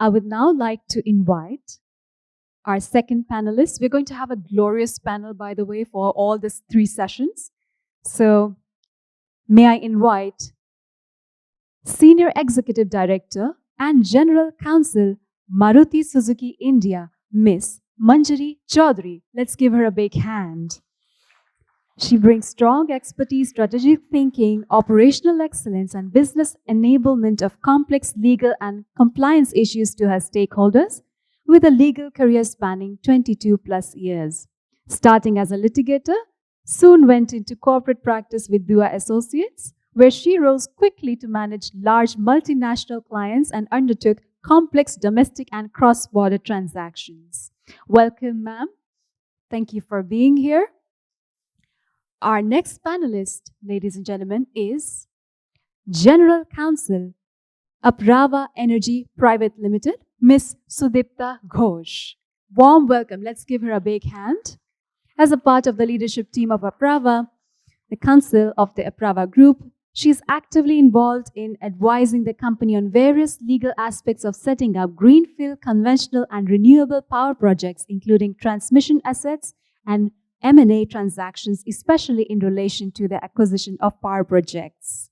I would now like to invite our second panelist. We're going to have a glorious panel, by the way, for all these 3 sessions. So, may I invite Senior Executive Director and General Counsel, Maruti Suzuki India, Miss Manjuri Chaudhary. Let's give her a big hand. She brings strong expertise, strategic thinking, operational excellence, and business enablement of complex legal and compliance issues to her stakeholders, with a legal career spanning 22 plus years. Starting as a litigator, soon went into corporate practice with Dua Associates, where she rose quickly to manage large multinational clients and undertook complex domestic and cross-border transactions. Welcome, ma'am. Thank you for being here. Our next panelist, ladies and gentlemen, is General Counsel, Apraava Energy Private Limited, Miss Sudipta Ghosh. Warm welcome. Let's give her a big hand. As a part of the leadership team of Apraava, the counsel of the Apraava Group, she is actively involved in advising the company on various legal aspects of setting up greenfield, conventional, and renewable power projects, including transmission assets and M&A transactions, especially in relation to the acquisition of power projects.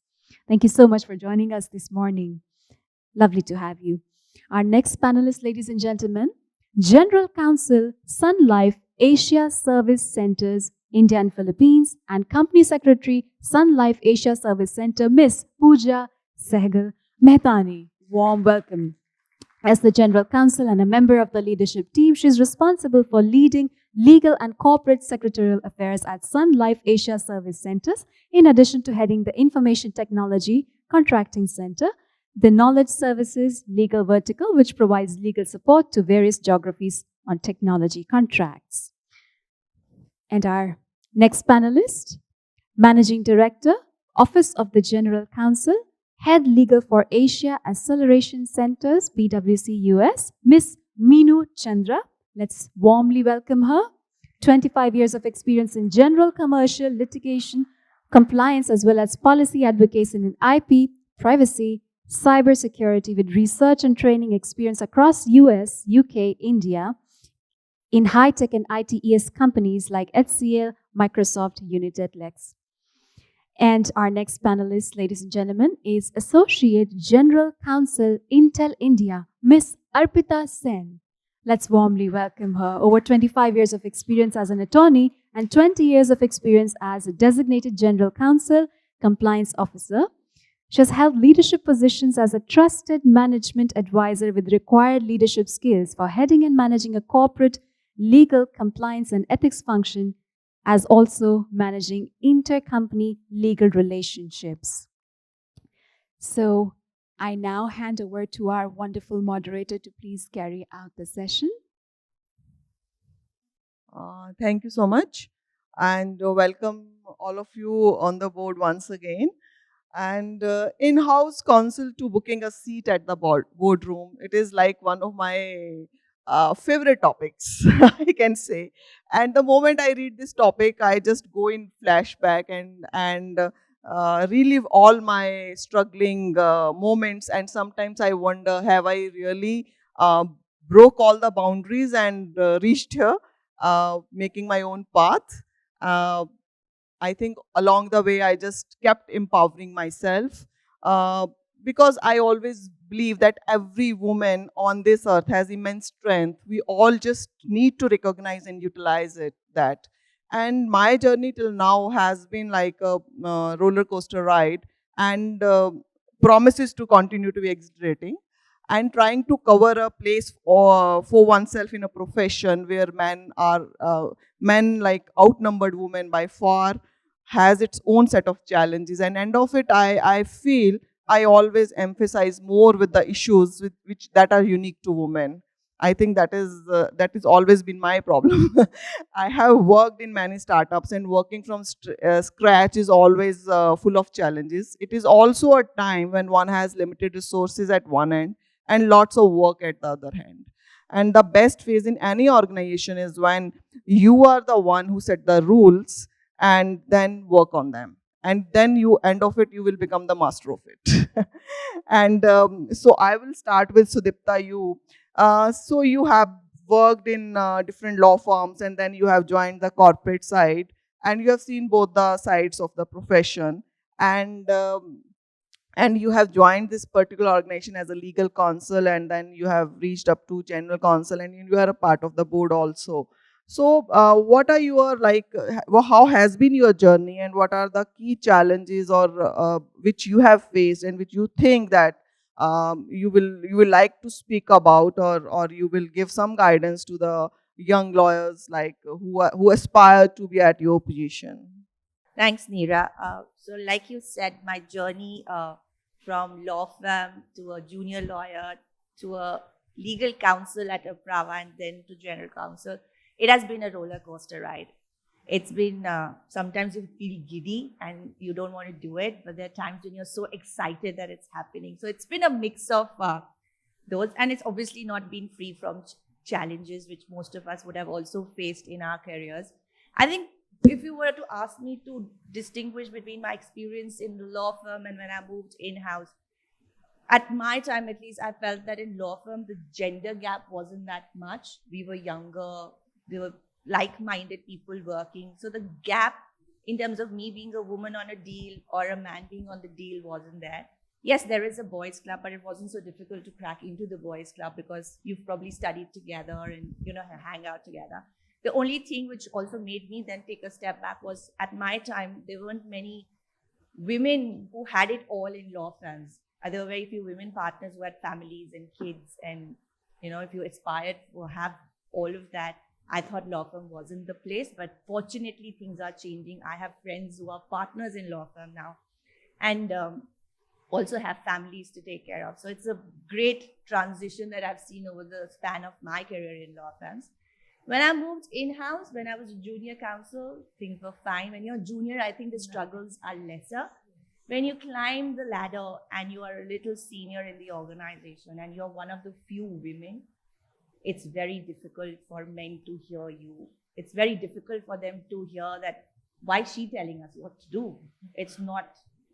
Thank you so much for joining us this morning. Lovely to have you. Our next panelist, ladies and gentlemen, General Counsel, Sun Life Asia Service Centers, India and Philippines, and Company Secretary, Sun Life Asia Service Center, Miss Pooja Sehgal Mehtani. Warm welcome. As the General Counsel and a member of the leadership team, she is responsible for leading legal and corporate secretarial affairs at Sun Life Asia Service Centers, in addition to heading the Information Technology Contracting Center, the Knowledge Services Legal Vertical, which provides legal support to various geographies on technology contracts. And our next panelist, Managing Director, Office of the General Counsel, Head Legal for Asia Acceleration Centers, PwC US, Miss Meenu Chandra. Let's warmly welcome her. 25 years of experience in general commercial litigation, compliance, as well as policy advocacy in IP, privacy, cybersecurity, with research and training experience across US, UK, India, in high-tech and ITES companies like HCL, Microsoft, United, Lex. And our next panelist, ladies and gentlemen, is Associate General Counsel, Intel India, Miss Arpita Sen. Let's warmly welcome her. Over 25 years of experience as an attorney and 20 years of experience as a designated General Counsel, Compliance Officer. She has held leadership positions as a trusted management advisor with required leadership skills for heading and managing a corporate legal, compliance, and ethics function, as also managing intercompany legal relationships. So I now hand over to our wonderful moderator to please carry out the session. Thank you so much, and welcome all of you on the board once again. And in-house counsel to booking a seat at the boardroom, it is like one of my favorite topics, I can say. And the moment I read this topic, I just go in flashback and relive all my struggling moments. And sometimes I wonder, have I really broke all the boundaries and reached here, making my own path? I think along the way, I just kept empowering myself because I always believe that every woman on this earth has immense strength. We all just need to recognize and utilize that. And my journey till now has been like a roller coaster ride, and promises to continue to be exhilarating, and trying to cover a place for oneself in a profession where men like outnumbered women by far has its own set of challenges. And end of it, I feel I always emphasize more with the issues which that are unique to women. I think that is always been my problem. I have worked in many startups, and working from scratch is always full of challenges. It is also a time when one has limited resources at one end and lots of work at the other hand. And the best phase in any organization is when you are the one who set the rules and then work on them. And then you, end of it, you will become the master of it. And so I will start with Sudipta. So you have worked in different law firms, and then you have joined the corporate side, and you have seen both the sides of the profession. And and you have joined this particular organization as a legal counsel, and then you have reached up to general counsel, and you are a part of the board also. So what are your how has been your journey, and what are the key challenges or which you have faced, and which you think that you will like to speak about, or you will give some guidance to the young lawyers who aspire to be at your position? Thanks, Neera. So, like you said, my journey from law firm to a junior lawyer to a legal counsel at Apraava and then to general counsel, it has been a roller coaster ride. It's been sometimes you feel giddy and you don't want to do it, but there are times when you're so excited that it's happening. So it's been a mix of those, and it's obviously not been free from challenges, which most of us would have also faced in our careers. I think if you were to ask me to distinguish between my experience in the law firm and when I moved in-house, at my time at least, I felt that in law firm, the gender gap wasn't that much. We were younger, we were like-minded people working. So the gap in terms of me being a woman on a deal or a man being on the deal wasn't there. Yes, there is a boys' club, but it wasn't so difficult to crack into the boys' club because you've probably studied together and, hang out together. The only thing which also made me then take a step back was at my time, there weren't many women who had it all in law firms. There were very few women partners who had families and kids. And, if you aspired to have all of that, I thought law firm wasn't the place. But fortunately, things are changing. I have friends who are partners in law firm now and also have families to take care of. So it's a great transition that I've seen over the span of my career in law firms. When I moved in-house, when I was a junior counsel, things were fine. When you're junior, I think the struggles are lesser. When you climb the ladder and you are a little senior in the organization and you're one of the few women, it's very difficult for men to hear you. It's very difficult for them to hear that, why is she telling us what to do? It's not,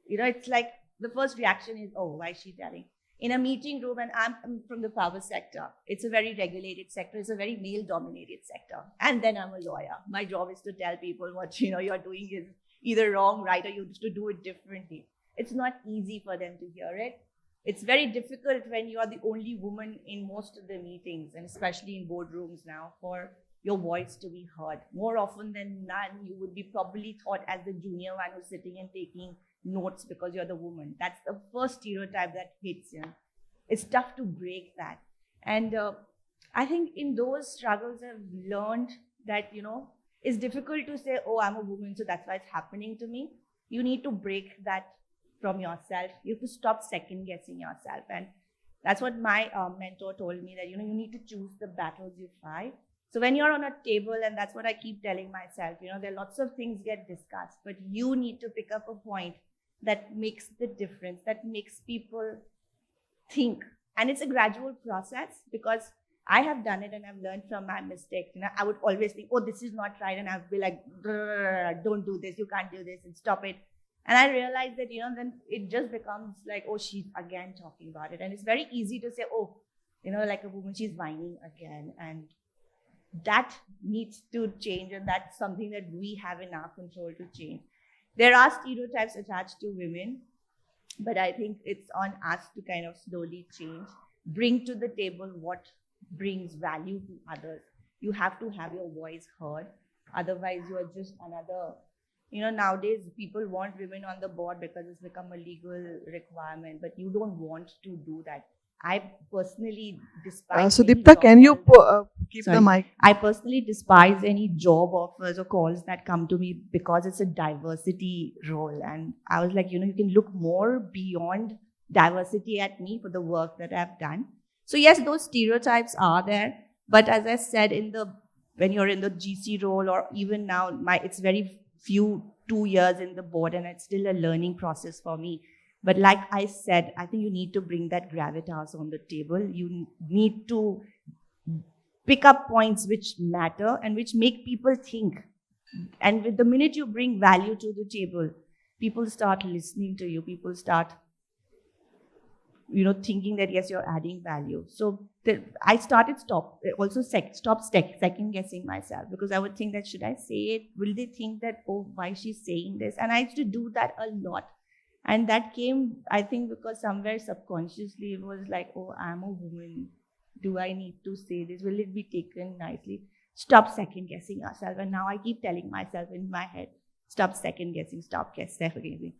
it's like the first reaction is, oh, why is she telling? In a meeting room, and I'm from the power sector, it's a very regulated sector, it's a very male-dominated sector. And then I'm a lawyer. My job is to tell people what you're doing is either wrong, right, or you have to do it differently. It's not easy for them to hear it. It's very difficult when you are the only woman in most of the meetings, and especially in boardrooms now, for your voice to be heard. More often than none, you would be probably thought as the junior one who's sitting and taking notes because you're the woman. That's the first stereotype that hits you. It's tough to break that. And I think in those struggles, I've learned that, it's difficult to say, oh, I'm a woman, so that's why it's happening to me. You need to break that from yourself. You have to stop second guessing yourself. And that's what my mentor told me, that, you need to choose the battles you fight. So when you're on a table, and that's what I keep telling myself, there are lots of things get discussed, but you need to pick up a point that makes the difference, that makes people think. And it's a gradual process, because I have done it and I've learned from my mistakes. I would always think, oh, this is not right. And I'd be like, don't do this, you can't do this, and stop it. And I realized that, then it just becomes like, oh, she's again talking about it. And it's very easy to say, oh, like a woman, she's whining again. And that needs to change. And that's something that we have in our control to change. There are stereotypes attached to women, but I think it's on us to kind of slowly change, bring to the table what brings value to others. You have to have your voice heard. Otherwise, you are just another, nowadays people want women on the board because it's become a legal requirement, but you don't want to do that. I personally despise. Sudipta, can you keep the mic? I personally despise any job offers or calls that come to me because it's a diversity role. And I was like, you can look more beyond diversity at me for the work that I've done. So yes, those stereotypes are there. But as I said, when you're in the GC role, or even now, it's very few 2 years in the board, and it's still a learning process for me. But like I said, I think you need to bring that gravitas on the table. You need to pick up points which matter and which make people think. And with the minute you bring value to the table, people start listening to you. People start thinking that yes, you're adding value. So I started stop second guessing myself, because I would think that should I say it? Will they think that, oh, why she's saying this? And I used to do that a lot. And that came, I think, because somewhere subconsciously it was like, oh, I'm a woman. Do I need to say this? Will it be taken nicely? Stop second guessing yourself. And now I keep telling myself in my head, stop second guessing, second guessing.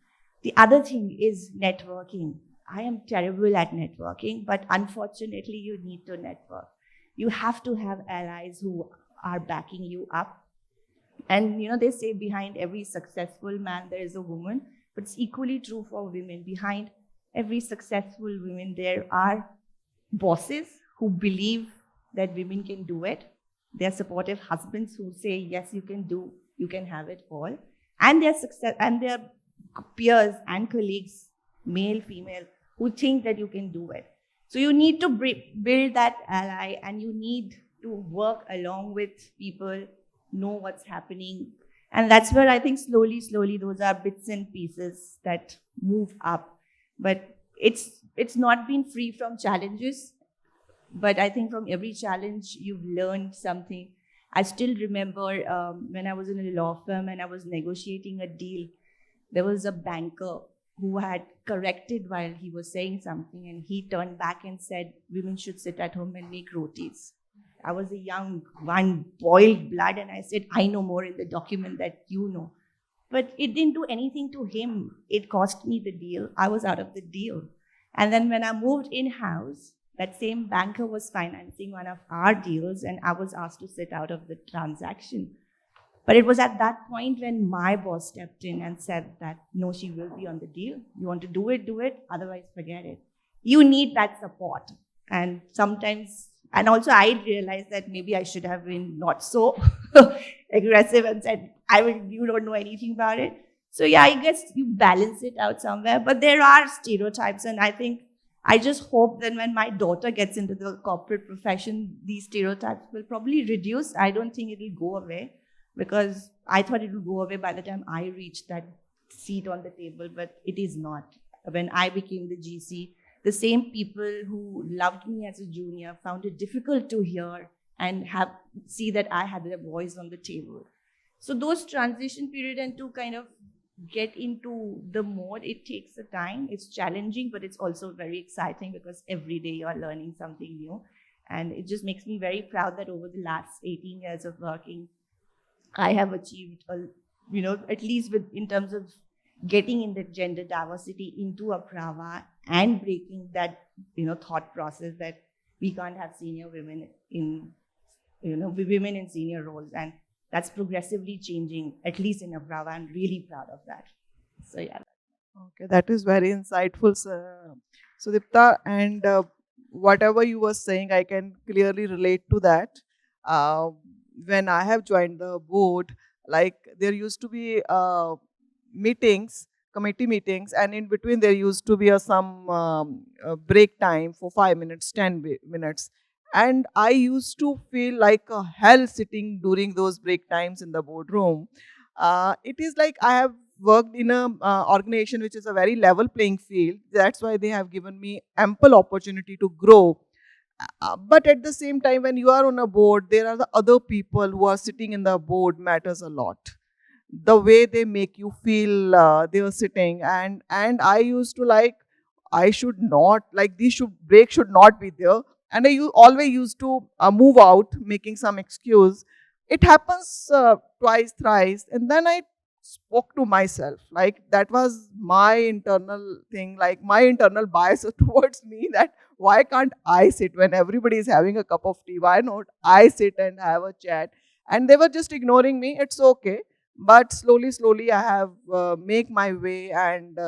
The other thing is networking. I am terrible at networking, but unfortunately, you need to network. You have to have allies who are backing you up. And, they say behind every successful man, there is a woman, but it's equally true for women. Behind every successful woman, there are bosses who believe that women can do it. There are supportive husbands who say, yes, you can have it all. And their peers and colleagues, male, female, who think that you can do it. So you need to build that ally, and you need to work along with people, know what's happening. And that's where I think slowly, those are bits and pieces that move up. But it's not been free from challenges. But I think from every challenge, you've learned something. I still remember when I was in a law firm and I was negotiating a deal, there was a banker who had corrected while he was saying something, and he turned back and said, women should sit at home and make rotis. I was a young one, boiled blood, and I said, I know more in the document that you know. But it didn't do anything to him. It cost me the deal. I was out of the deal. And then when I moved in-house, that same banker was financing one of our deals, and I was asked to sit out of the transaction. But it was at that point when my boss stepped in and said that, no, she will be on the deal. You want to do it, otherwise forget it. You need that support. And sometimes, and also I realized that maybe I should have been not so aggressive and said, you don't know anything about it. So yeah, I guess you balance it out somewhere. But there are stereotypes, and I just hope that when my daughter gets into the corporate profession, these stereotypes will probably reduce. I don't think it will go away, because I thought it would go away by the time I reached that seat on the table, but it is not. When I became the GC, the same people who loved me as a junior found it difficult to hear and see that I had a voice on the table. So those transition period, and to kind of get into the mode, it takes a time. It's challenging, but it's also very exciting, because every day you are learning something new. And it just makes me very proud that over the last 18 years of working, I have achieved, at least in terms of getting in the gender diversity into Apraava and breaking that, thought process that we can't have senior women in, women in senior roles. And that's progressively changing, at least in Abrava. I'm really proud of that. So yeah. Okay, that is very insightful, Sudipta. And whatever you were saying, I can clearly relate to that. When I have joined the board, like there used to be meetings, committee meetings, and in between there used to be some break time for 5 minutes, 10 minutes. And I used to feel like a hell sitting during those break times in the boardroom. It is like I have worked in an organization which is a very level playing field. That's why they have given me ample opportunity to grow. But at the same time, when you are on a board, there are the other people who are sitting in the board matters a lot. The way they make you feel they are sitting, and I used to like, I should not, like these break should not be there. And I always used to move out, making some excuse. It happens twice, thrice, and then I spoke to myself. Like that was my internal thing, like my internal bias towards me, that why can't I sit when everybody is having a cup of tea? Why not I sit and have a chat? And they were just ignoring me. It's okay. But slowly, I have make my way and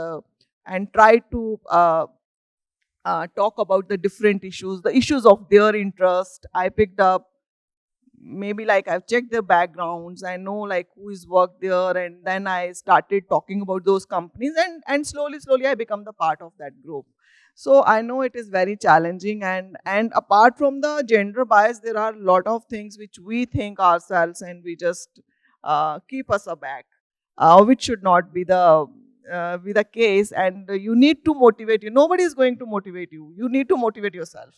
try to talk about the different issues, the issues of their interest. I picked up, maybe like I've checked their backgrounds, I know like who is worked there, and then I started talking about those companies, and slowly I become the part of that group. So I know it is very challenging, and apart from the gender bias, there are a lot of things which we think ourselves and we just keep us aback, which should not be the with a case, and you need to motivate you. Nobody is going to motivate you. You need to motivate yourself.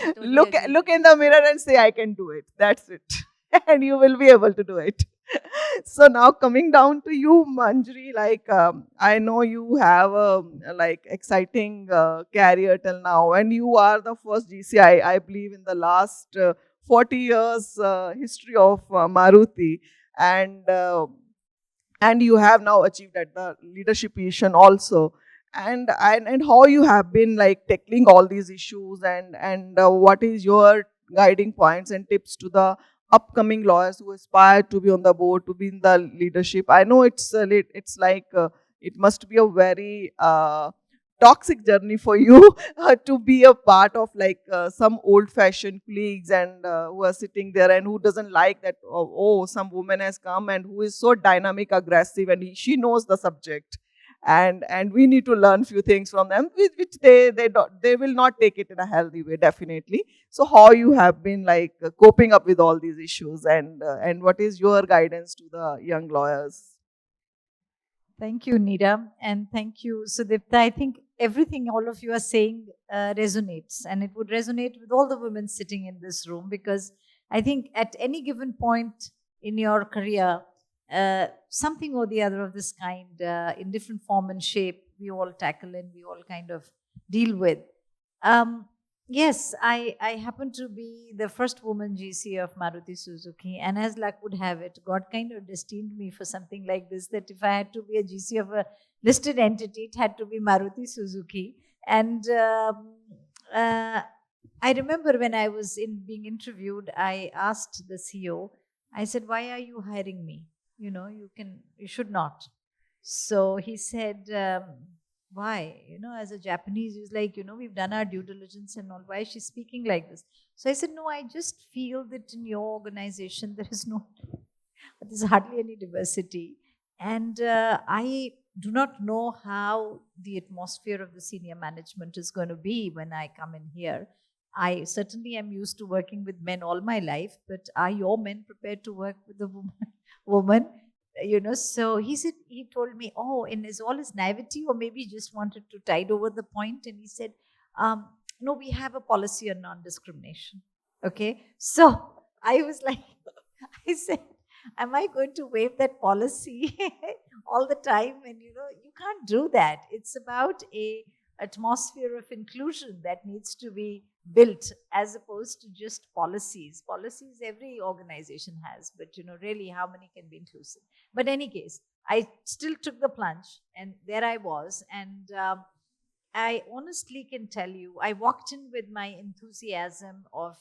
Totally Look agree. in the mirror and say, I can do it. That's it. And you will be able to do it. So now coming down to you, Manjuri, like I know you have a like exciting career till now, and you are the first GCI, I believe, in the last 40 years history of Maruti, and you have now achieved at the leadership position also. And how you have been like tackling all these issues, and what is your guiding points and tips to the upcoming lawyers who aspire to be on the board, to be in the leadership? I know it's like it must be a very toxic journey for you to be a part of like some old fashioned colleagues, and who are sitting there and who doesn't like that, oh, some woman has come and who is so dynamic, aggressive, and she knows the subject, and we need to learn few things from them, which they will not take it in a healthy way, definitely. So how you have been like coping up with all these issues, and what is your guidance to the young lawyers? Thank you, Neera, and thank you, Sudipta. I think everything all of you are saying resonates, and it would resonate with all the women sitting in this room, because I think at any given point in your career, something or the other of this kind, in different form and shape, we all tackle and we all kind of deal with. Yes, I happen to be the first woman GC of Maruti Suzuki, and as luck would have it, God kind of destined me for something like this, that if I had to be a GC of a listed entity, it had to be Maruti Suzuki. And I remember when I was being interviewed, I asked the CEO, I said, why are you hiring me? You should not. So he said, why? As a Japanese, he's like, we've done our due diligence and all. Why is she speaking like this? So I said, no, I just feel that in your organization, there's hardly any diversity. And I do not know how the atmosphere of the senior management is going to be when I come in here. I certainly am used to working with men all my life, but are your men prepared to work with a woman? So he told me, oh, in all his naivety, or maybe he just wanted to tide over the point, and he said, no, we have a policy on non-discrimination. Okay, so I was like, I said, am I going to waive that policy all the time? And you can't do that. It's about a atmosphere of inclusion that needs to be built, as opposed to just policies. Policies every organization has, but really how many can be inclusive? But any case, I still took the plunge, and there I was. And I honestly can tell you, I walked in with my enthusiasm of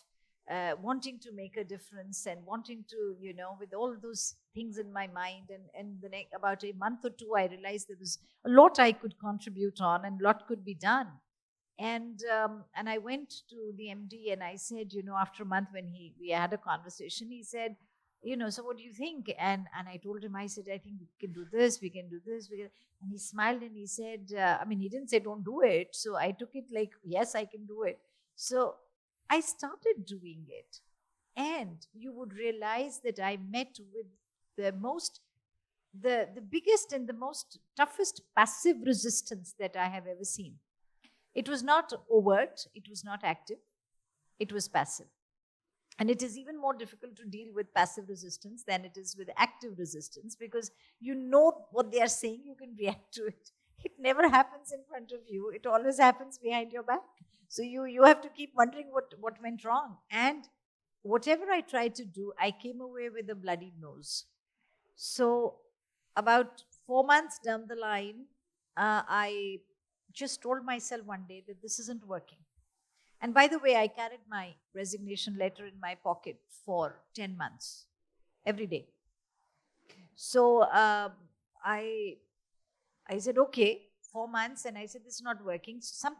wanting to make a difference and wanting to, with all those things in my mind. And about a month or two, I realized there was a lot I could contribute on and a lot could be done. And I went to the MD and I said, after a month when we had a conversation, he said, so what do you think? And I told him, I said, I think we can do this, we can do this. And he smiled and he said, he didn't say don't do it. So I took it like, yes, I can do it. So I started doing it. And you would realize that I met with the biggest and the most toughest passive resistance that I have ever seen. It was not overt, it was not active, it was passive. And it is even more difficult to deal with passive resistance than it is with active resistance, because you know what they are saying, you can react to it. It never happens in front of you, it always happens behind your back. So you have to keep wondering what went wrong. And whatever I tried to do, I came away with a bloody nose. So about 4 months down the line, I just told myself one day that this isn't working. And by the way, I carried my resignation letter in my pocket for 10 months, every day. So I said, okay, 4 months, and I said, this is not working. So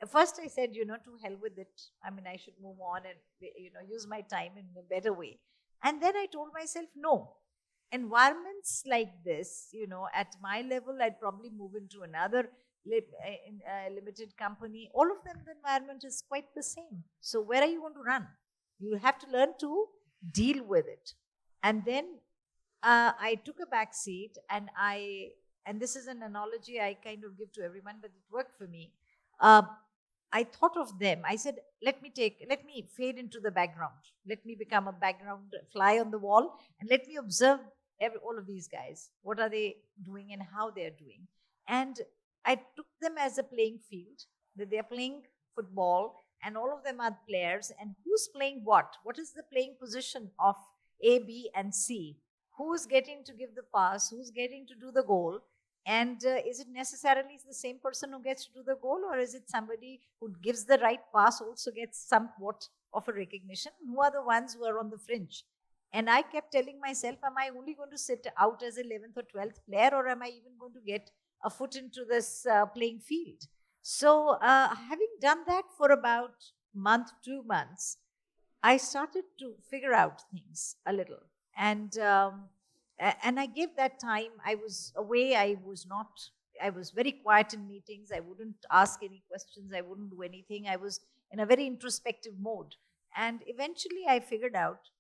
first I said, to hell with it. I should move on and, use my time in a better way. And then I told myself, no. Environments like this, at my level, I'd probably move into another limited company. All of them, the environment is quite the same. So where are you going to run? You have to learn to deal with it. And then I took a back seat, and and this is an analogy I kind of give to everyone, but it worked for me. I thought of them. I said, let me fade into the background. Let me become a background fly on the wall, and let me observe all of these guys. What are they doing and how they are doing? And I took them as a playing field, that they are playing football, and all of them are players. And who's playing what? What is the playing position of A, B, and C? Who is getting to give the pass? Who's getting to do the goal? And is it necessarily the same person who gets to do the goal, or is it somebody who gives the right pass also gets somewhat of a recognition? Who are the ones who are on the fringe? And I kept telling myself, am I only going to sit out as 11th or 12th player, or am I even going to get a foot into this playing field? So having done that for about a month, 2 months, I started to figure out things a little. And I gave that time. I was away. I was very quiet in meetings. I wouldn't ask any questions. I wouldn't do anything. I was in a very introspective mode. And eventually I figured out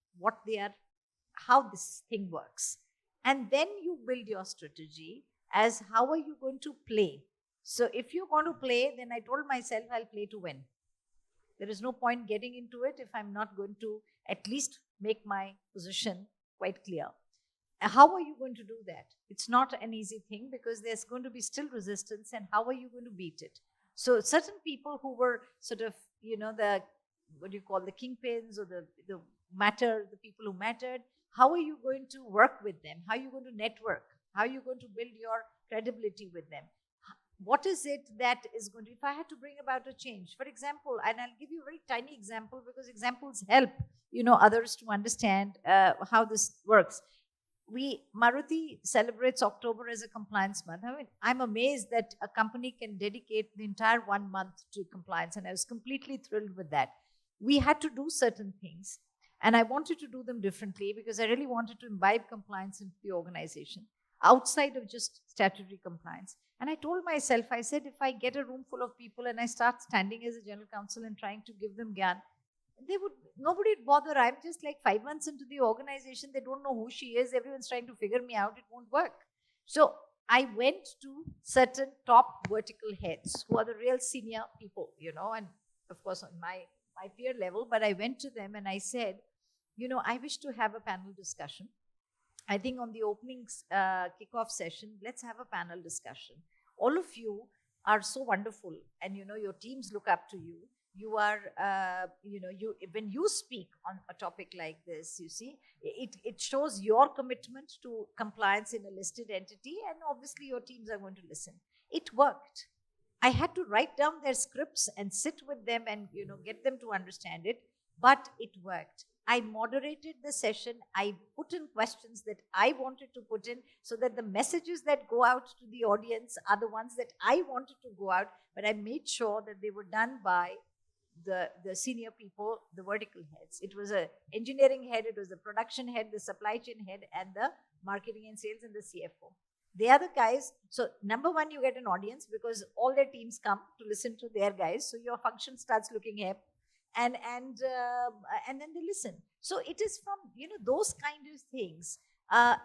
how this thing works. And then you build your strategy as how are you going to play. So if you're going to play, then I told myself I'll play to win. There is no point getting into it if I'm not going to at least make my position quite clear. How are you going to do that? It's not an easy thing because there's going to be still resistance, and how are you going to beat it? So certain people who were sort of, the kingpins or the people who mattered, how are you going to work with them? How are you going to network? How are you going to build your credibility with them? What is it that is going to, if I had to bring about a change, for example, and I'll give you a very tiny example because examples help, others to understand how this works. Maruti celebrates October as a compliance month. I mean, I'm amazed that a company can dedicate the entire 1 month to compliance, and I was completely thrilled with that. We had to do certain things, and I wanted to do them differently because I really wanted to imbibe compliance into the organization outside of just statutory compliance. And I told myself, I said, if I get a room full of people and I start standing as a general counsel and trying to give them gyan, nobody would bother. I'm just like 5 months into the organization. They don't know who she is. Everyone's trying to figure me out. It won't work. So I went to certain top vertical heads who are the real senior people, and of course on my peer level, but I went to them and I said, I wish to have a panel discussion. I think on the opening kickoff session, let's have a panel discussion. All of you are so wonderful, and your teams look up to you. You are, when you speak on a topic like this, you see, it shows your commitment to compliance in a listed entity, and obviously your teams are going to listen. It worked. I had to write down their scripts and sit with them and get them to understand it, but it worked. I moderated the session. I put in questions that I wanted to put in so that the messages that go out to the audience are the ones that I wanted to go out, but I made sure that they were done by the senior people, the vertical heads. It was an engineering head, it was the production head, the supply chain head, and the marketing and sales and the CFO. They are the guys. So number one, you get an audience because all their teams come to listen to their guys. So your function starts looking hip. And then they listen. So it is from those kind of things.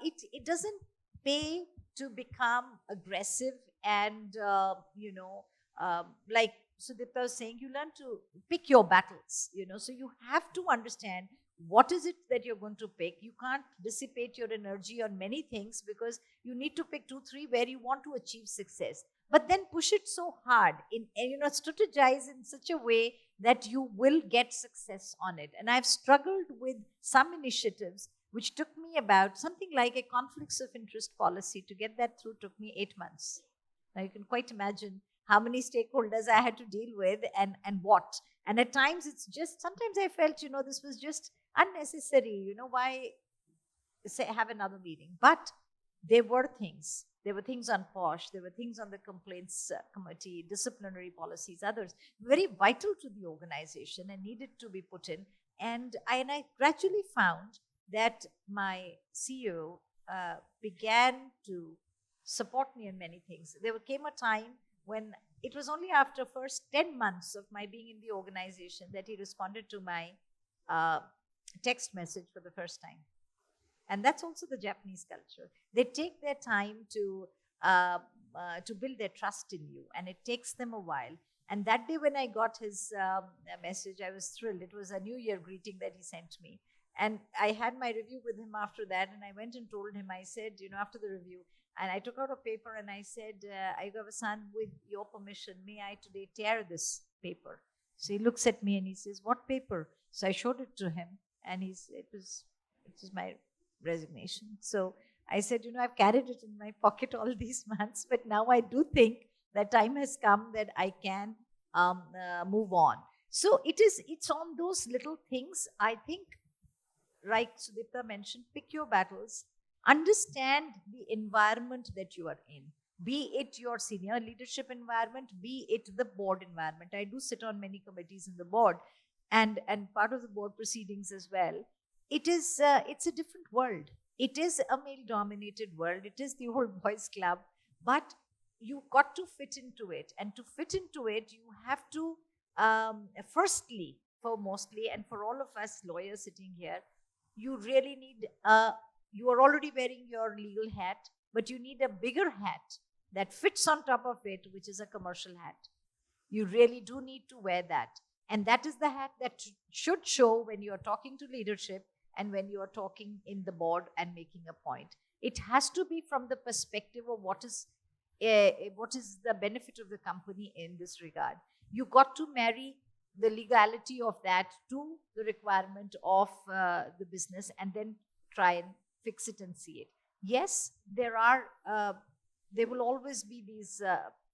It doesn't pay to become aggressive and like Sudipta was saying, you learn to pick your battles. So you have to understand what is it that you're going to pick. You can't dissipate your energy on many things because you need to pick 2, 3 where you want to achieve success. But then push it so hard strategize in such a way that you will get success on it. And I've struggled with some initiatives which took me about something like a conflicts of interest policy. To get that through took me 8 months. Now you can quite imagine how many stakeholders I had to deal with and what. And at times sometimes I felt, this was just unnecessary. Why have another meeting? But there were things. There were things on POSH, there were things on the complaints committee, disciplinary policies, others, very vital to the organization and needed to be put in. And I gradually found that my CEO began to support me in many things. There came a time when it was only after first 10 months of my being in the organization that he responded to my text message for the first time. And that's also the Japanese culture. They take their time to to build their trust in you, and it takes them a while. And that day when I got his message, I was thrilled. It was a New Year greeting that he sent me. And I had my review with him after that, and I went and told him, I said, after the review, and I took out a paper and I said, Aigava-san, with your permission, may I today tear this paper? So he looks at me and he says, what paper? So I showed it to him, and it was my resignation. So I said, I've carried it in my pocket all these months, but now I do think that time has come that I can move on. So it's on those little things. I think, like Sudipta mentioned, pick your battles, understand the environment that you are in, be it your senior leadership environment, be it the board environment. I do sit on many committees in the board and part of the board proceedings as well. It's a different world. It is a male-dominated world. It is the old boys club, but you got to fit into it. And to fit into it, you have to, firstly, mostly, and for all of us lawyers sitting here, you really need, you are already wearing your legal hat, but you need a bigger hat that fits on top of it, which is a commercial hat. You really do need to wear that. And that is the hat that should show when you are talking to leadership and when you are talking in the board and making a point. It has to be from the perspective of what is the benefit of the company in this regard. You got to marry the legality of that to the requirement of the business, and then try and fix it and see it. Yes, there will always be these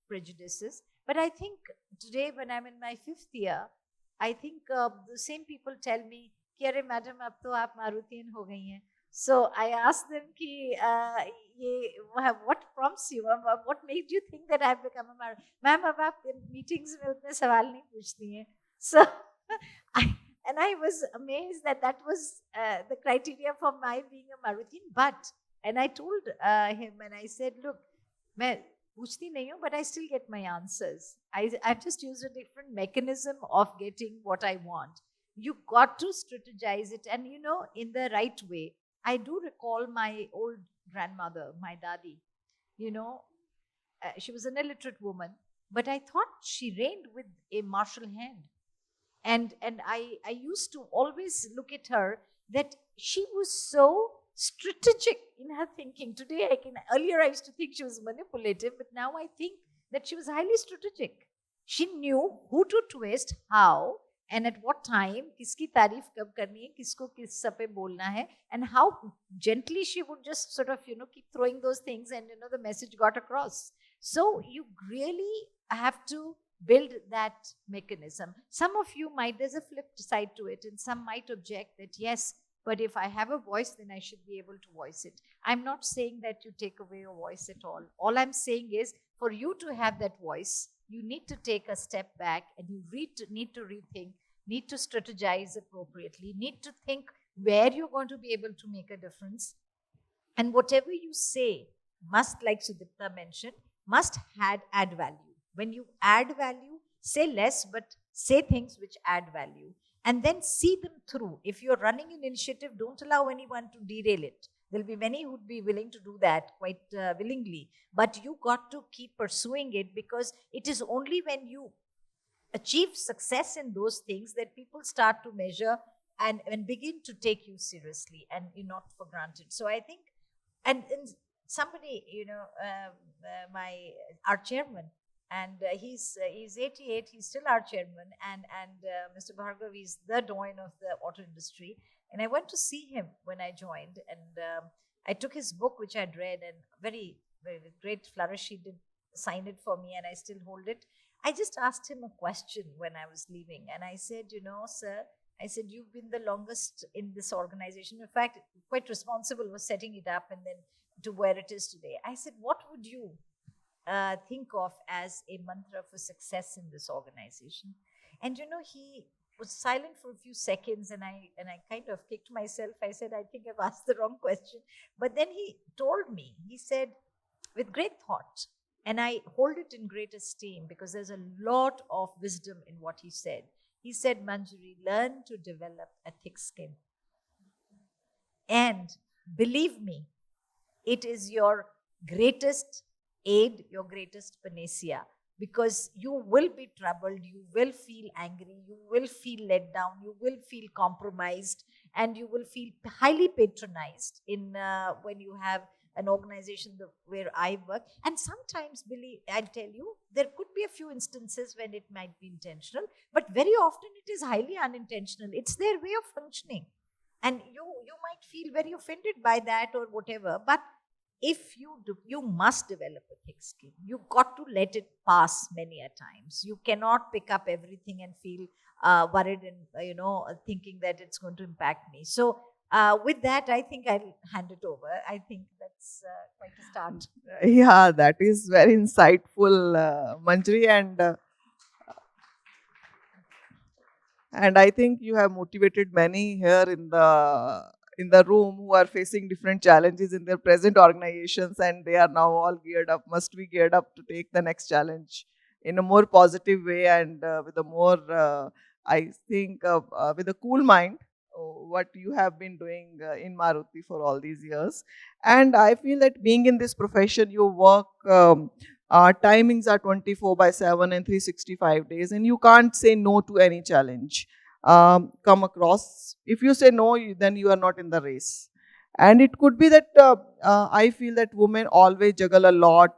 prejudices, but I think today when I'm in my 5th year, I think the same people tell me, "Kya madam, ab to aap Marutian ho gayi hain." So I asked them, what prompts you? What made you think that I've become a Maruti? Ma'am, ab aap meetings mein utne sawal nahi puchti hain. So I was amazed that was the criteria for my being a Marutian. And I told him, and I said, look, main puchti nahi hu, but I still get my answers. I've just used a different mechanism of getting what I want. You got to strategize it, and in the right way. I do recall my old grandmother, my dadi. She was an illiterate woman, but I thought she reigned with a martial hand. And I used to always look at her that she was so strategic in her thinking. Earlier I used to think she was manipulative, but now I think that she was highly strategic. She knew who to twist, how, and at what time, kiski tarif kab karni hai, kisko kis pe bolna hai, and how gently she would just sort of, keep throwing those things, and, the message got across. So you really have to build that mechanism. Some of you there's a flip side to it, and some might object that, yes, but if I have a voice, then I should be able to voice it. I'm not saying that you take away your voice at all. All I'm saying is, for you to have that voice, you need to take a step back, and you need to rethink, need to strategize appropriately, need to think where you're going to be able to make a difference. And whatever you say must, like Sudipta mentioned, must add value. When you add value, say less, but say things which add value. And then see them through. If you're running an initiative, don't allow anyone to derail it. There'll be many who'd be willing to do that quite willingly. But you got to keep pursuing it, because it is only when you achieve success in those things that people start to measure and begin to take you seriously and not for granted. So I think, and somebody, our chairman, and he's 88, he's still our chairman, and Mr. Bhargav is the doyen of the auto industry. And I went to see him when I joined, and I took his book, which I'd read, and very, very great flourish. He did sign it for me, and I still hold it. I just asked him a question when I was leaving, and I said, sir, I said, you've been the longest in this organization. In fact, quite responsible for setting it up and then to where it is today. I said, what would you think of as a mantra for success in this organization? And he was silent for a few seconds, and I kind of kicked myself. I said, I think I've asked the wrong question. But then he told me, he said, with great thought, and I hold it in great esteem because there's a lot of wisdom in what he said. He said, Manjuri, learn to develop a thick skin. And believe me, it is your greatest aid your greatest panacea, because you will be troubled, you will feel angry, you will feel let down, you will feel compromised, and you will feel highly patronized in when you have an organization where I work. And sometimes, Billy, I'll tell you, there could be a few instances when it might be intentional, but very often it is highly unintentional. It's their way of functioning. And you might feel very offended by that or whatever, but if you do, you must develop a thick skin. You got to let it pass many a times. You cannot pick up everything and feel worried and thinking that it's going to impact me. So with that, I think I'll hand it over. I think that's quite a start. Yeah, that is very insightful, Manjari, and I think you have motivated many here in the room who are facing different challenges in their present organizations, and they are now all geared up, must be geared up to take the next challenge in a more positive way and with a more, I think, with a cool mind. What you have been doing in Maruti for all these years. And I feel that being in this profession, you work, timings are 24/7 and 365 days, and you can't say no to any challenge come across. If you say no, then you are not in the race. And it could be that I feel that women always juggle a lot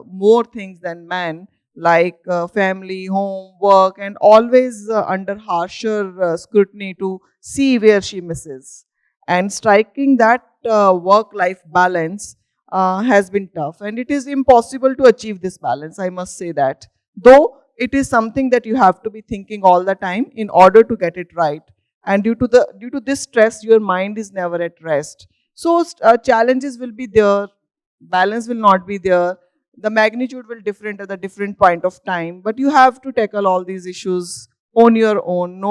more things than men, like family, home, work, and always under harsher scrutiny to see where she misses. And striking that work-life balance has been tough. And it is impossible to achieve this balance, I must say that. Though it is something that you have to be thinking all the time in order to get it right. And due to this stress, your mind is never at rest. So challenges will be there, balance will not be there, the magnitude will different at a different point of time, but you have to tackle all these issues on your own.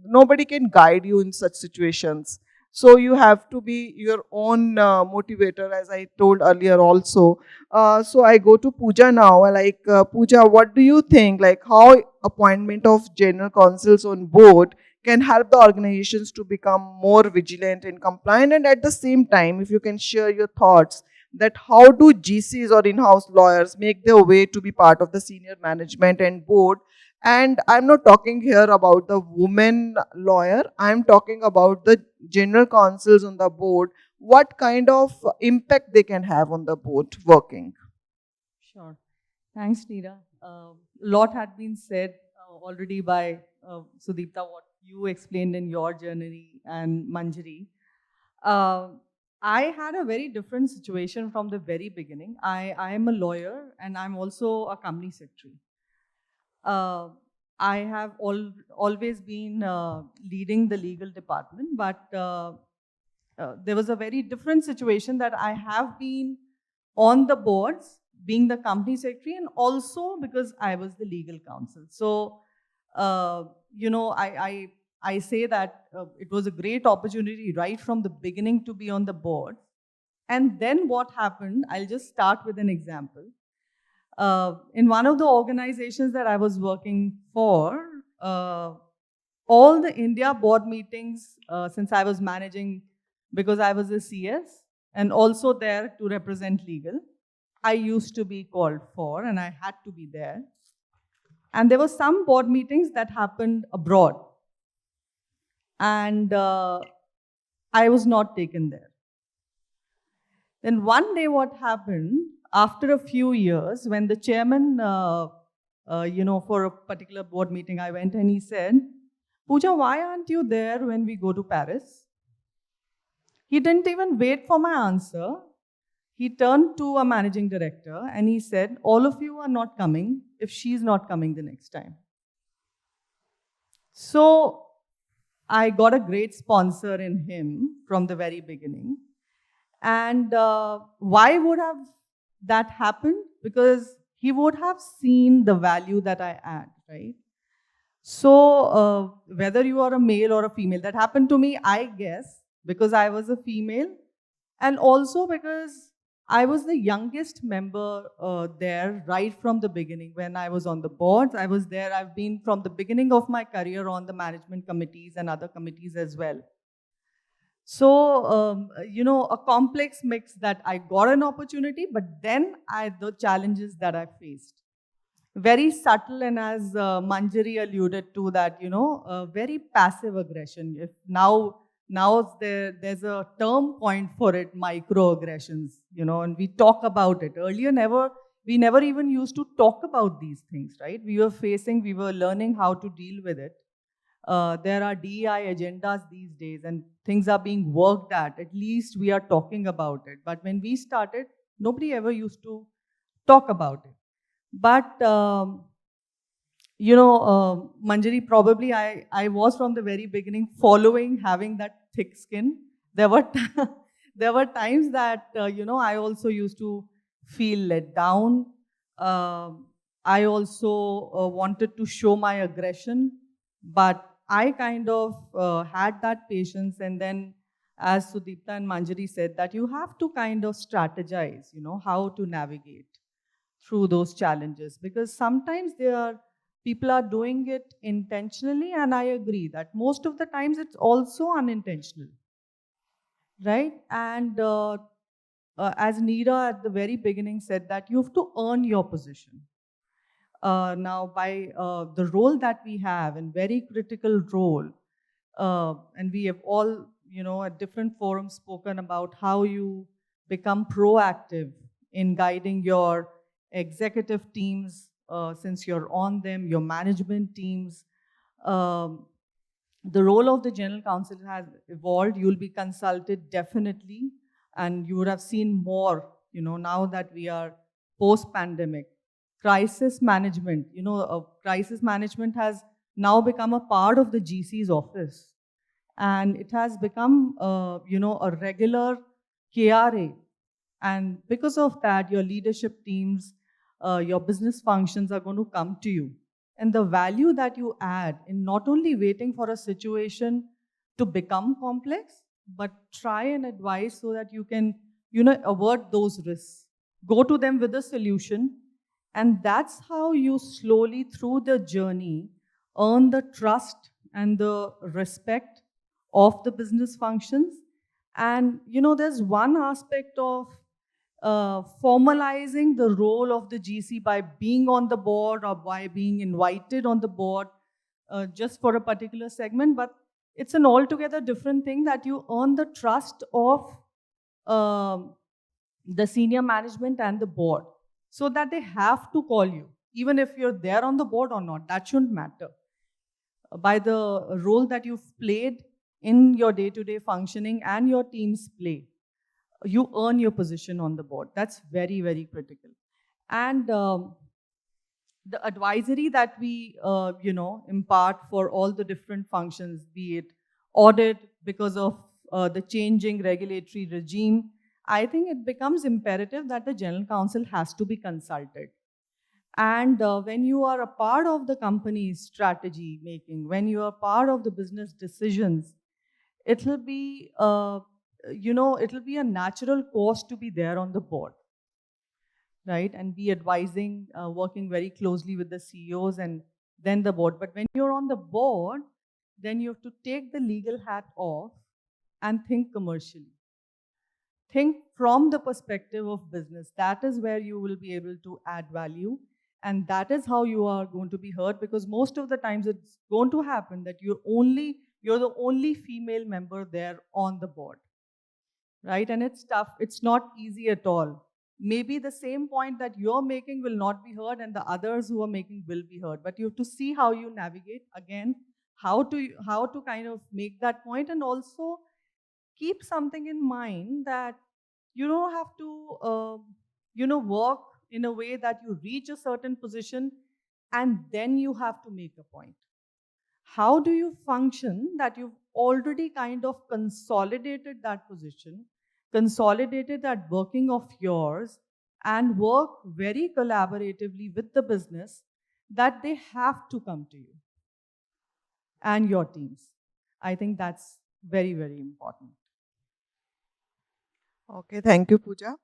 Nobody can guide you in such situations. So you have to be your own motivator, as I told earlier also. So I go to Pooja now. Like, Pooja, what do you think? Like, how appointment of general counsels on board can help the organizations to become more vigilant and compliant? And at the same time, if you can share your thoughts, that how do GCs or in-house lawyers make their way to be part of the senior management and board? And I'm not talking here about the woman lawyer, I'm talking about the general counsels on the board. What kind of impact they can have on the board working? Sure. Thanks, Neera. A lot had been said already by Sudipta, what you explained in your journey, and Manjari. I had a very different situation from the very beginning. I am a lawyer and I'm also a company secretary. I have always been leading the legal department, but there was a very different situation that I have been on the boards, being the company secretary, and also because I was the legal counsel. So, I say that it was a great opportunity right from the beginning to be on the board. And then what happened, I'll just start with an example. In one of the organizations that I was working for, all the India board meetings, since I was managing, because I was a CS and also there to represent legal, I used to be called for and I had to be there. And there were some board meetings that happened abroad. And I was not taken there. Then one day what happened, after a few years, when the chairman, for a particular board meeting, I went and he said, Pooja, why aren't you there when we go to Paris? He didn't even wait for my answer. He turned to a managing director and he said, all of you are not coming if she's not coming the next time. So I got a great sponsor in him from the very beginning. And why would have that happened? Because he would have seen the value that I add, right? So whether you are a male or a female, that happened to me, I guess, because I was a female, and also because I was the youngest member there right from the beginning. When I was on the boards, I was there. I've been from the beginning of my career on the management committees and other committees as well. So, a complex mix that I got an opportunity, but then the challenges that I faced. Very subtle, and as Manjari alluded to that, very passive aggression. If now there's a term point for it, microaggressions, and we talk about it. Earlier, we never even used to talk about these things, right? We were learning how to deal with it. There are DEI agendas these days, and things are being worked at. At least we are talking about it. But when we started, nobody ever used to talk about it. But Manjari, probably I was from the very beginning following, having that thick skin. There were there were times that I also used to feel let down. I also wanted to show my aggression, but I kind of had that patience. And then, as Sudipta and Manjari said, that you have to kind of strategize, how to navigate through those challenges, because sometimes people are doing it intentionally, and I agree that most of the times it's also unintentional, right? And as Neera at the very beginning said, that you have to earn your position. Now, by the role that we have, and very critical role, and we have all, at different forums spoken about how you become proactive in guiding your executive teams, since you're on them, your management teams. The role of the general counsel has evolved. You'll be consulted definitely, and you would have seen more, now that we are post-pandemic. Crisis management, crisis management has now become a part of the GC's office. And it has become, a regular KRA. And because of that, your leadership teams, your business functions are going to come to you. And the value that you add in not only waiting for a situation to become complex, but try and advise so that you can, avert those risks. Go to them with a solution. And that's how you slowly, through the journey, earn the trust and the respect of the business functions. And, there's one aspect of formalizing the role of the GC by being on the board or by being invited on the board just for a particular segment, but it's an altogether different thing that you earn the trust of the senior management and the board, so that they have to call you, even if you're there on the board or not. That shouldn't matter. By the role that you've played in your day-to-day functioning and your team's play, you earn your position on the board. That's very, very critical. And the advisory that we, impart for all the different functions, be it audit because of the changing regulatory regime, I think it becomes imperative that the general counsel has to be consulted. And when you are a part of the company's strategy making, when you are part of the business decisions, it'll be it'll be a natural course to be there on the board, right? And be advising, working very closely with the CEOs and then the board. But when you're on the board, then you have to take the legal hat off and think commercially. Think from the perspective of business. That is where you will be able to add value. And that is how you are going to be heard, because most of the times it's going to happen that you're the only female member there on the board, right? And it's tough. It's not easy at all. Maybe the same point that you're making will not be heard and the others who are making will be heard. But you have to see how you navigate, again, how to kind of make that point, and also keep something in mind that you don't have to, work in a way that you reach a certain position and then you have to make a point. How do you function that you've already kind of consolidated that position, consolidated that working of yours, and work very collaboratively with the business that they have to come to you and your teams? I think that's very, very important. Okay, thank you, Pooja.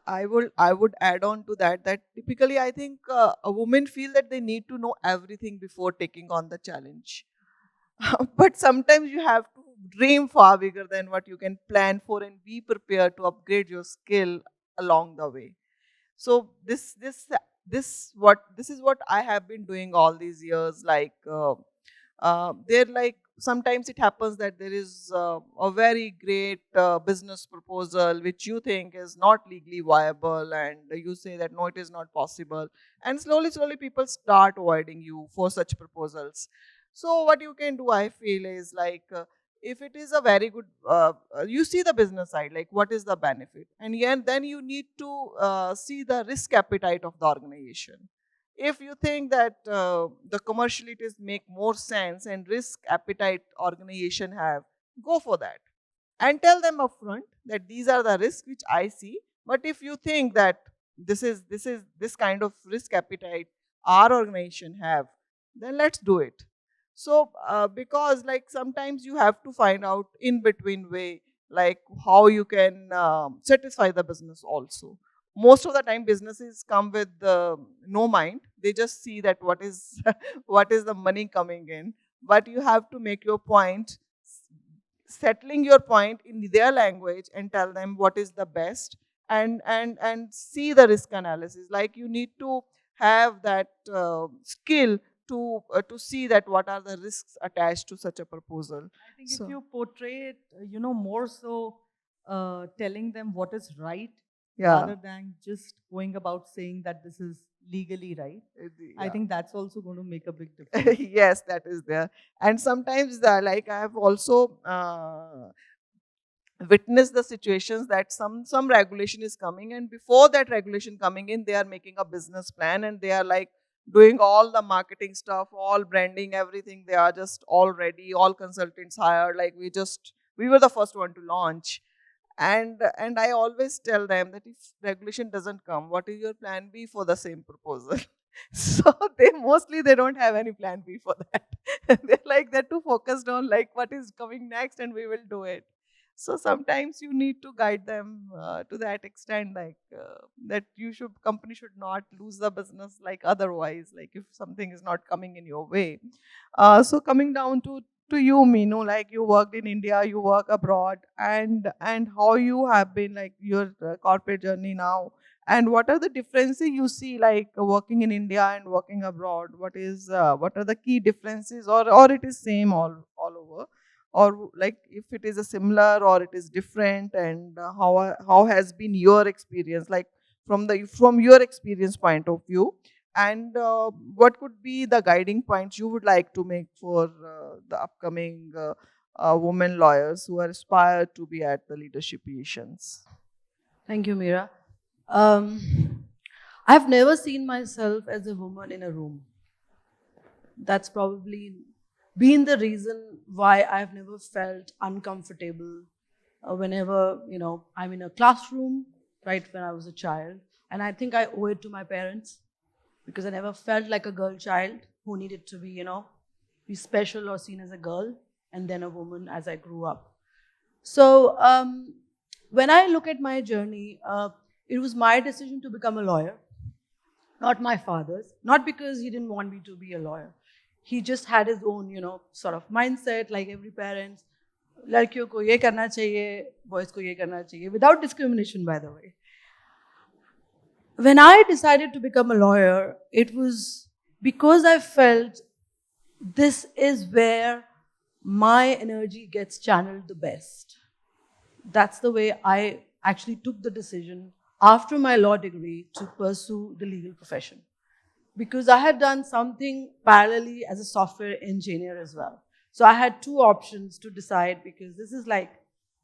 I would add on to that typically I think a woman feel that they need to know everything before taking on the challenge. But sometimes you have to dream far bigger than what you can plan for and be prepared to upgrade your skill along the way. So this is what I have been doing all these years. Like they're like sometimes it happens that there is a very great business proposal which you think is not legally viable, and you say that no, it is not possible, and slowly people start avoiding you for such proposals. So what you can do, I feel, is like if it is a very good, you see the business side, like what is the benefit, and then you need to see the risk appetite of the organization. If you think that the commercialities make more sense and risk appetite organization have, go for that. And tell them upfront that these are the risks which I see. But if you think that this kind of risk appetite our organization have, then let's do it. So because like sometimes you have to find out in between way, like how you can satisfy the business also. Most of the time businesses come with no mind. They just see that what is what is the money coming in. But you have to make your point, settling your point in their language, and tell them what is the best, and see the risk analysis. Like you need to have that skill to see that what are the risks attached to such a proposal. I think So if you portray it, more so telling them what is right yeah. rather than just going about saying that this is legally right, I think that's also going to make a big difference. Yes, that is there. And sometimes like I have also witnessed the situations that some regulation is coming, and before that regulation coming in, they are making a business plan, and they are like doing all the marketing stuff, all branding, everything. They are just all ready, all consultants hired, like we were the first one to launch. And I always tell them that if regulation doesn't come, what is your plan B for the same proposal? So they don't have any plan B for that. They're like, they're too focused on like what is coming next, and we will do it. So sometimes you need to guide them to that extent, like that company should not lose the business like otherwise, like if something is not coming in your way. So coming down to you, Meenu, like you worked in India, you work abroad, and how you have been like your corporate journey now, and what are the differences you see like working in India and working abroad? What are the key differences, or it is same all over, or like if it is a similar or it is different, and how has been your experience, like from your experience point of view, and what could be the guiding points you would like to make for the upcoming women lawyers who are aspired to be at the leadership positions? Thank you, Meera. I've never seen myself as a woman in a room. That's probably been the reason why I've never felt uncomfortable whenever, I'm in a classroom, right when I was a child. And I think I owe it to my parents because I never felt like a girl child who needed to be special or seen as a girl and then a woman as I grew up. So when I look at my journey, it was my decision to become a lawyer, not my father's. Not because he didn't want me to be a lawyer. He just had his own, sort of mindset, like every parent. लड़कियों को ये करना चाहिए, boys को ये करना चाहिए, without discrimination, by the way. When I decided to become a lawyer, it was because I felt this is where my energy gets channeled the best. That's the way I actually took the decision after my law degree to pursue the legal profession. Because I had done something parallelly as a software engineer as well. So I had two options to decide, because this is like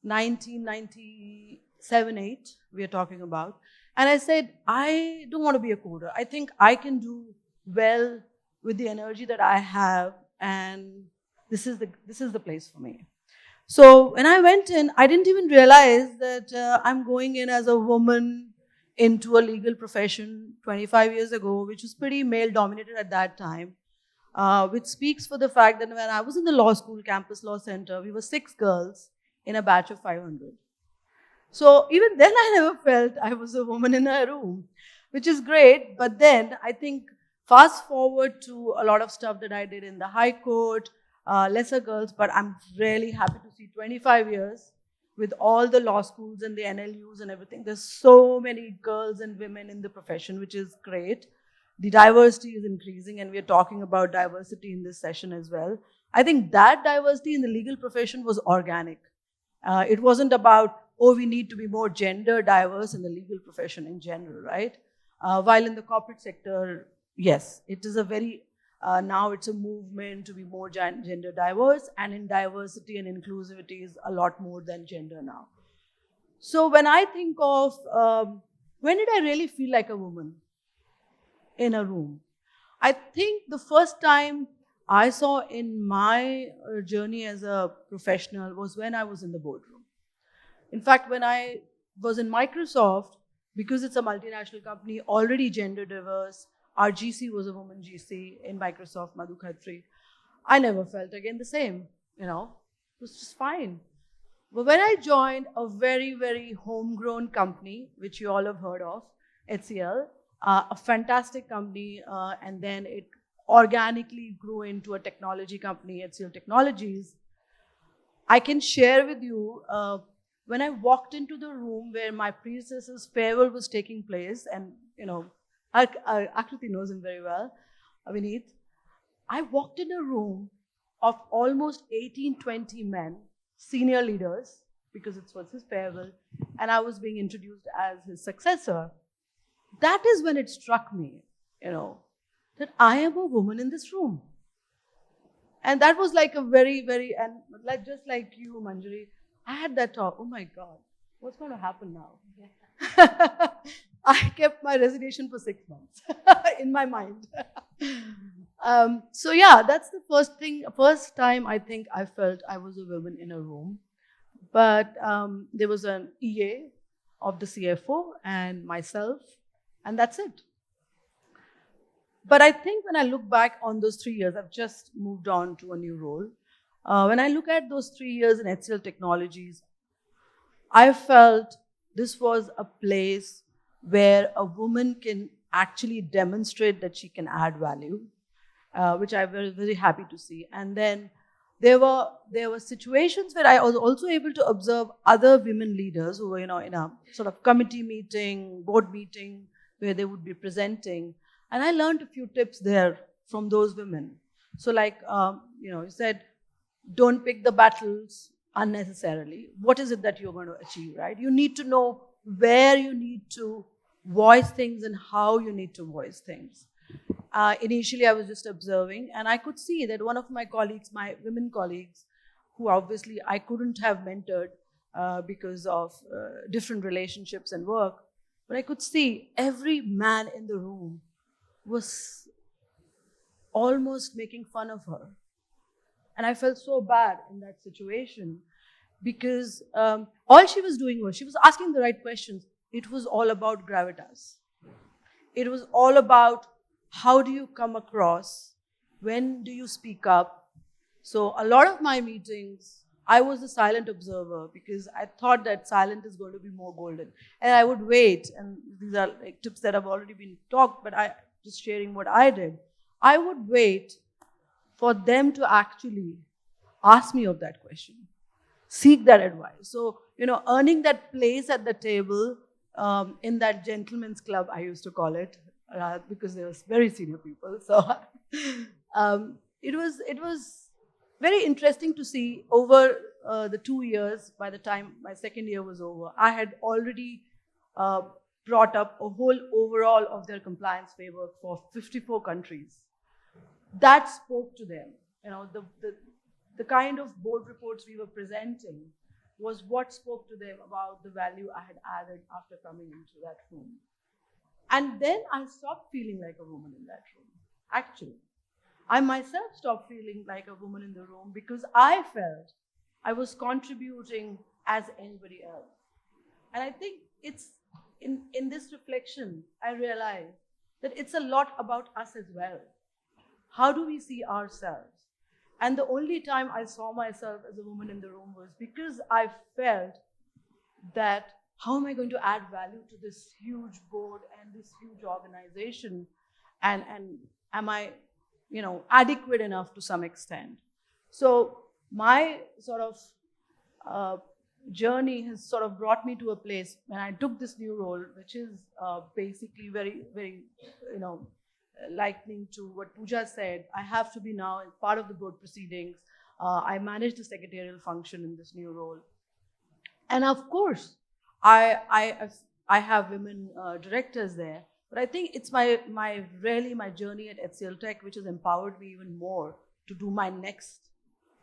1997-8 we are talking about. And I said, I don't want to be a coder. I think I can do well with the energy that I have, and this is the place for me. So when I went in, I didn't even realize that I'm going in as a woman into a legal profession 25 years ago, which was pretty male-dominated at that time, which speaks for the fact that when I was in the law school, Campus Law Center, we were 6 girls in a batch of 500. So even then I never felt I was a woman in a room, which is great. But then I think fast forward to a lot of stuff that I did in the High Court, lesser girls, but I'm really happy to see 25 years with all the law schools and the NLUs and everything. There's so many girls and women in the profession, which is great. The diversity is increasing, and we're talking about diversity in this session as well. I think that diversity in the legal profession was organic. It wasn't about, oh, we need to be more gender diverse in the legal profession in general, right? While in the corporate sector, yes, it is a very, now it's a movement to be more gender diverse, and in diversity and inclusivity is a lot more than gender now. So when I think of, when did I really feel like a woman in a room? I think the first time I saw in my journey as a professional was when I was in the boardroom. In fact, when I was in Microsoft, because it's a multinational company, already gender diverse, our GC was a woman GC in Microsoft, Madhu Khatri. I never felt again the same, it was just fine. But when I joined a very, very homegrown company, which you all have heard of, HCL, a fantastic company, and then it organically grew into a technology company, HCL Technologies. I can share with you, when I walked into the room where my predecessor's farewell was taking place, and Akriti knows him very well, Vineet, I walked in a room of almost 18, 20 men, senior leaders, because it was his farewell, and I was being introduced as his successor. That is when it struck me, that I am a woman in this room. And that was like a very, very, and just like you, Manjuri, I had that thought, oh my God, what's going to happen now? Yeah. I kept my resignation for 6 months in my mind. So yeah, that's the first time I think I felt I was a woman in a room. But there was an EA of the CFO and myself, and that's it. But I think when I look back on those 3 years, I've just moved on to a new role. When I look at those 3 years in HCL Technologies, I felt this was a place where a woman can actually demonstrate that she can add value, which I was very happy to see. And then there were situations where I was also able to observe other women leaders who were, in a sort of committee meeting, board meeting, where they would be presenting. And I learned a few tips there from those women. So like, you said, don't pick the battles unnecessarily. What is it that you're going to achieve, right? You need to know where you need to voice things and how you need to voice things. Initially, I was just observing, and I could see that one of my colleagues, my women colleagues, who obviously I couldn't have mentored because of different relationships and work, but I could see every man in the room was almost making fun of her. And I felt so bad in that situation because all she was doing was, she was asking the right questions. It was all about gravitas. It was all about how do you come across, when do you speak up. So a lot of my meetings, I was a silent observer because I thought that silent is going to be more golden. And I would wait, and these are like tips that have already been talked, but I just sharing what I did. I would wait for them to actually ask me of that question, seek that advice. So, earning that place at the table in that gentleman's club, I used to call it, because they were very senior people. So it was very interesting to see over the 2 years. By the time my second year was over, I had already brought up a whole overall of their compliance framework for 54 countries. That spoke to them. The kind of board reports we were presenting was what spoke to them about the value I had added after coming into that room. And then I stopped feeling like a woman in that room, actually. I myself stopped feeling like a woman in the room because I felt I was contributing as anybody else. And I think it's in this reflection, I realized that it's a lot about us as well. How do we see ourselves? And the only time I saw myself as a woman in the room was because I felt that how am I going to add value to this huge board and this huge organization? And am I, adequate enough to some extent? So my sort of journey has sort of brought me to a place when I took this new role, which is basically very, very, likening to what Pooja said. I have to be now part of the board proceedings. I manage the secretarial function in this new role. And of course, I have women directors there, but I think it's my journey at HCL Tech which has empowered me even more to do my next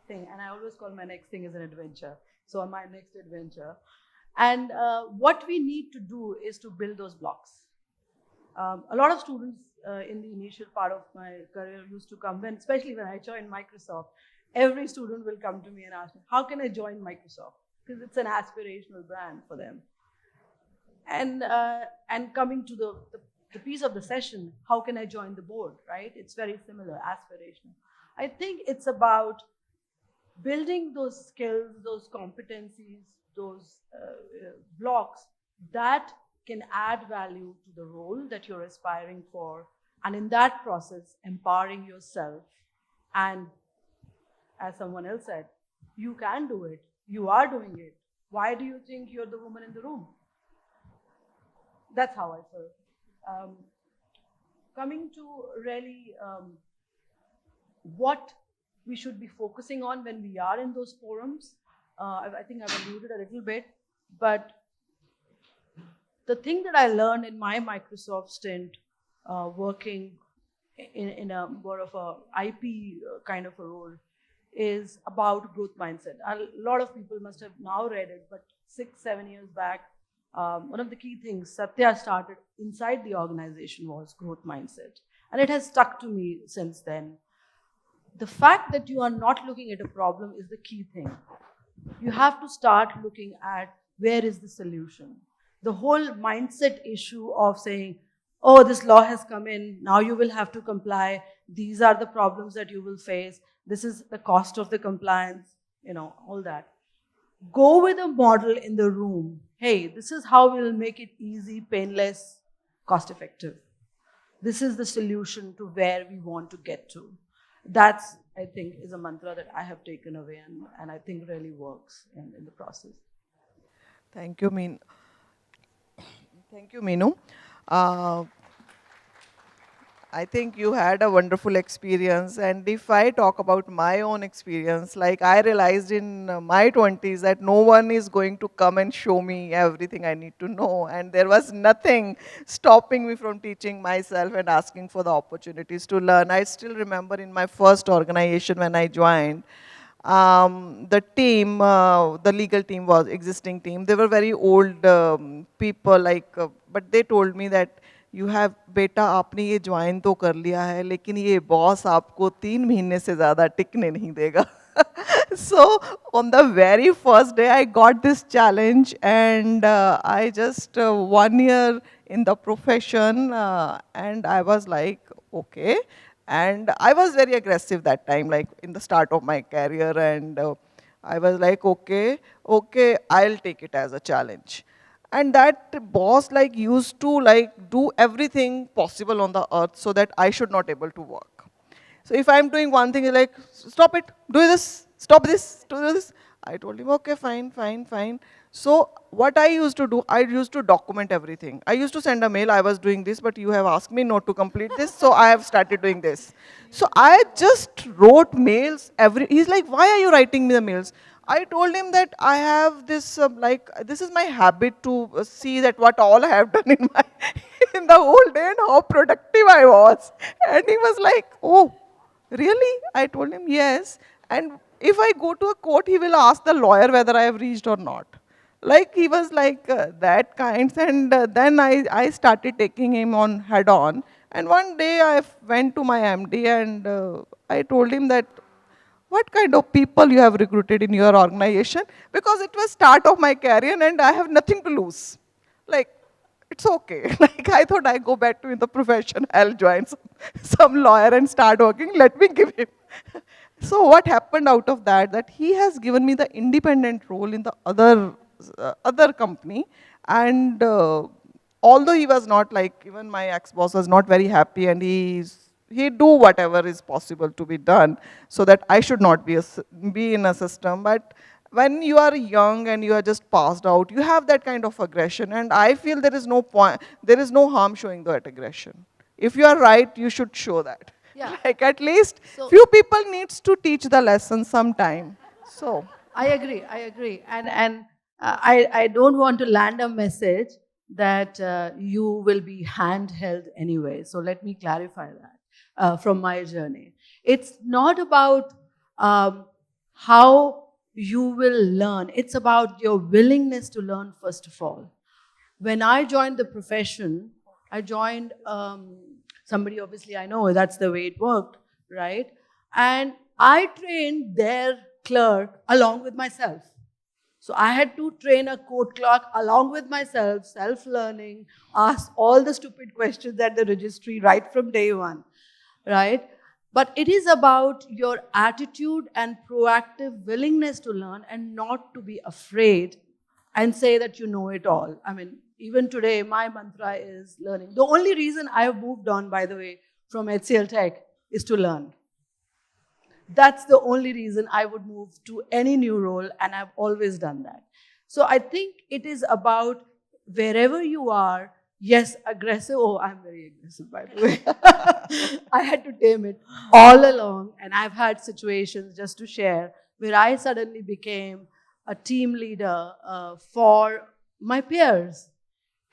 thing. And I always call my next thing as an adventure. So on my next adventure. And what we need to do is to build those blocks. A lot of students in the initial part of my career used to come, especially when I joined Microsoft, every student will come to me and ask me, how can I join Microsoft? Because it's an aspirational brand for them. And coming to the piece of the session, how can I join the board, right? It's very similar, aspirational. I think it's about building those skills, those competencies, those blocks that can add value to the role that you're aspiring for. And in that process, empowering yourself. And as someone else said, you can do it. You are doing it. Why do you think you're the woman in the room? That's how I felt. Coming to really what we should be focusing on when we are in those forums, I think I've alluded a little bit, but the thing that I learned in my Microsoft stint, working in a more of a IP kind of a role, is about growth mindset. A lot of people must have now read it, but 6-7 years back, one of the key things Satya started inside the organization was growth mindset. And it has stuck to me since then. The fact that you are not looking at a problem is the key thing. You have to start looking at where is the solution. The whole mindset issue of saying, oh, this law has come in, now you will have to comply, these are the problems that you will face, this is the cost of the compliance, all that. Go with a model in the room. Hey, this is how we'll make it easy, painless, cost-effective. This is the solution to where we want to get to. That's, I think, is a mantra that I have taken away and I think really works in the process. Thank you, Meenu. Thank you, Meenu. I think you had a wonderful experience. And if I talk about my own experience, like I realized in my 20s that no one is going to come and show me everything I need to know. And there was nothing stopping me from teaching myself and asking for the opportunities to learn. I still remember in my first organization when I joined, the team, the legal team was existing team. They were very old people, but they told me that you have, बेटा आपने ये join तो कर लिया है, लेकिन ये boss आपको 3 महीने से ज़्यादा टिकने नहीं देगा. So on the very first day, I got this challenge, and I just 1 year in the profession, and I was like, okay. And I was very aggressive that time, like in the start of my career, and I was like, okay, I'll take it as a challenge. And that boss used to do everything possible on the earth so that I should not able to work. So if I'm doing one thing, he's like, stop it, do this, stop this, do this. I told him, okay, fine. So what I used to do, I used to document everything. I used to send a mail, I was doing this, but you have asked me not to complete this, so I have started doing this. So I just wrote mails he's like, why are you writing me the mails? I told him that I have this, this is my habit to see that what all I have done in the whole day and how productive I was. And he was like, oh, really? I told him, yes. And if I go to a court, he will ask the lawyer whether I have reached or not. He was like that kind. And then I started taking him on head on. And one day I went to my MD and I told him that, what kind of people you have recruited in your organization? Because it was start of my career and I have nothing to lose. It's okay. I thought I go back to the profession, I'll join some lawyer and start working, let me give him. So what happened out of that he has given me the independent role in the other other company, and although he was not like, even my ex-boss was not very happy, and he do whatever is possible to be done so that I should not be in a system. But when you are young and you are just passed out, you have that kind of aggression, and I feel there is no point, there is no harm showing that aggression. If you are right, you should show that. Yeah. Like at least So- few people needs to teach the lesson sometime. So I agree. I don't want to land a message that you will be handheld anyway. So let me clarify that from my journey. It's not about how you will learn. It's about your willingness to learn, first of all. When I joined the profession, I joined somebody, obviously I know that's the way it worked, right? And I trained their clerk along with myself. So I had to train a court clerk along with myself, self-learning, ask all the stupid questions at the registry right from day one, right? But it is about your attitude and proactive willingness to learn and not to be afraid and say that you know it all. I mean, even today, my mantra is learning. The only reason I have moved on, by the way, from HCL Tech is to learn. That's the only reason I would move to any new role, and I've always done that. So I think it is about wherever you are, yes, aggressive. Oh, I'm very aggressive, by the way. I had to tame it all along, and I've had situations, just to share, where I suddenly became a team leader for my peers.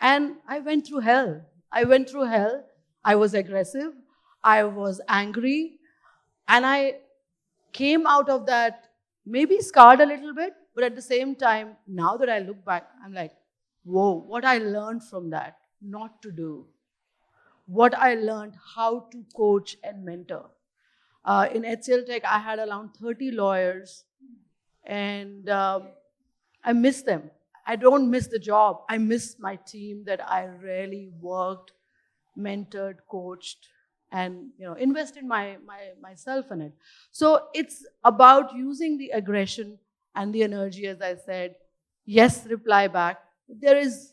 And I went through hell. I went through hell. I was aggressive. I was angry. And I came out of that maybe scarred a little bit, but at the same time, now that I look back, I'm like, whoa, what I learned from that, not to do. What I learned, how to coach and mentor. In HCL Tech, I had around 30 lawyers, and I miss them. I don't miss the job. I miss my team that I really worked, mentored, coached, and invested myself in it. So it's about using the aggression and the energy, as I said. Yes, reply back. There is,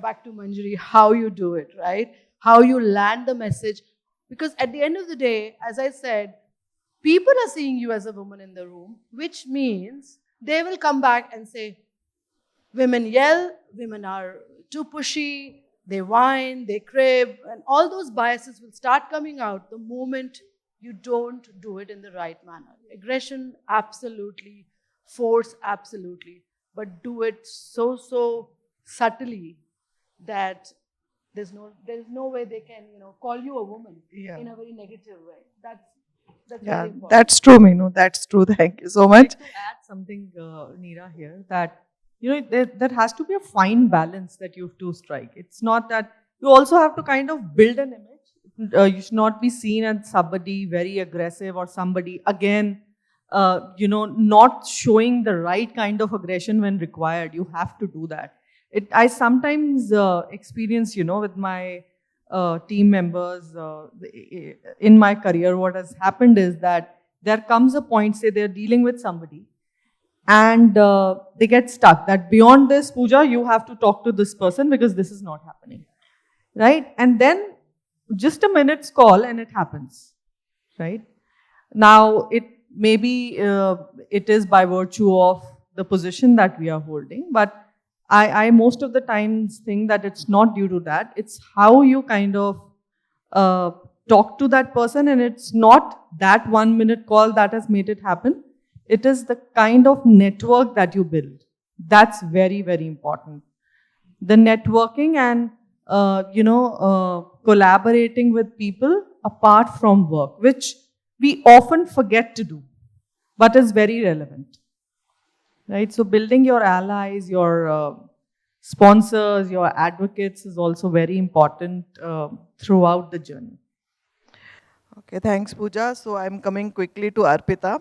back to Manjuri, how you do it, right? How you land the message. Because at the end of the day, as I said, people are seeing you as a woman in the room, which means they will come back and say, women yell, women are too pushy, they whine, they crib, and all those biases will start coming out the moment you don't do it in the right manner. Aggression, absolutely. Force, absolutely. But do it so subtly that there's no way they can, call you a woman in a very negative way. That's very important. That's true, Meenu. That's true. Thank you so much. To add something, Neera, here, that there has to be a fine balance that you have to strike. It's not that you also have to kind of build an image. You should not be seen as somebody very aggressive, or somebody, again, not showing the right kind of aggression when required. You have to do that. I sometimes experience, with my team members in my career, what has happened is that there comes a point, say they're dealing with somebody, and they get stuck that beyond this, Pooja, you have to talk to this person because this is not happening, right? And then just a minute's call and it happens, right? Now, it maybe it is by virtue of the position that we are holding, but I most of the times think that it's not due to that. It's how you kind of talk to that person, and it's not that 1 minute call that has made it happen. It is the kind of network that you build. That's very, very important. The networking and, collaborating with people apart from work, which we often forget to do, but is very relevant. Right? So building your allies, your sponsors, your advocates is also very important throughout the journey. Okay, thanks, Pooja. So I'm coming quickly to Arpita.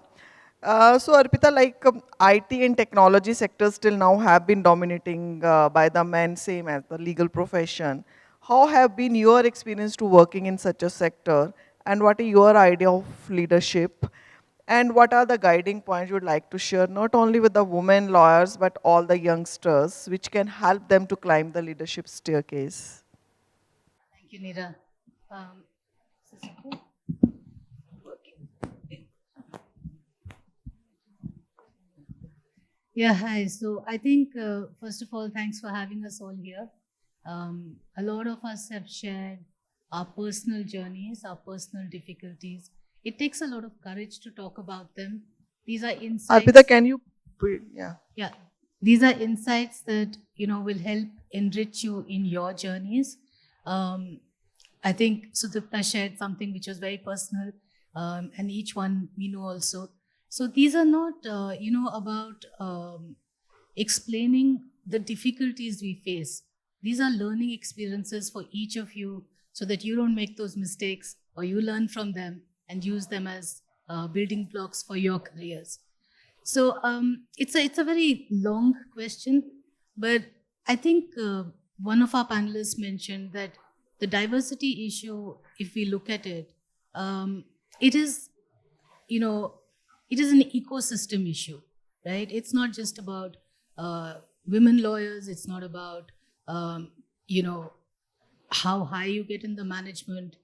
So Arpita, like IT and technology sectors till now have been dominating by the men, same as the legal profession. How have been your experience to working in such a sector, and what is your idea of leadership? And what are the guiding points you would like to share, not only with the women lawyers, but all the youngsters, which can help them to climb the leadership staircase? Thank you, Neera. Yeah, hi. So I think, first of all, thanks for having us all here. A lot of us have shared our personal journeys, our personal difficulties. It takes a lot of courage to talk about them. These are insights. Arpita, can you, yeah. Yeah, these are insights that will help enrich you in your journeys. I think Sudipta shared something which was very personal, and each one Meenu also. So these are not about explaining the difficulties we face. These are learning experiences for each of you, so that you don't make those mistakes, or you learn from them and use them as building blocks for your careers. So it's a very long question, but I think one of our panelists mentioned that the diversity issue, if we look at it, it is an ecosystem issue, right? It's not just about women lawyers. It's not about how high you get in the management.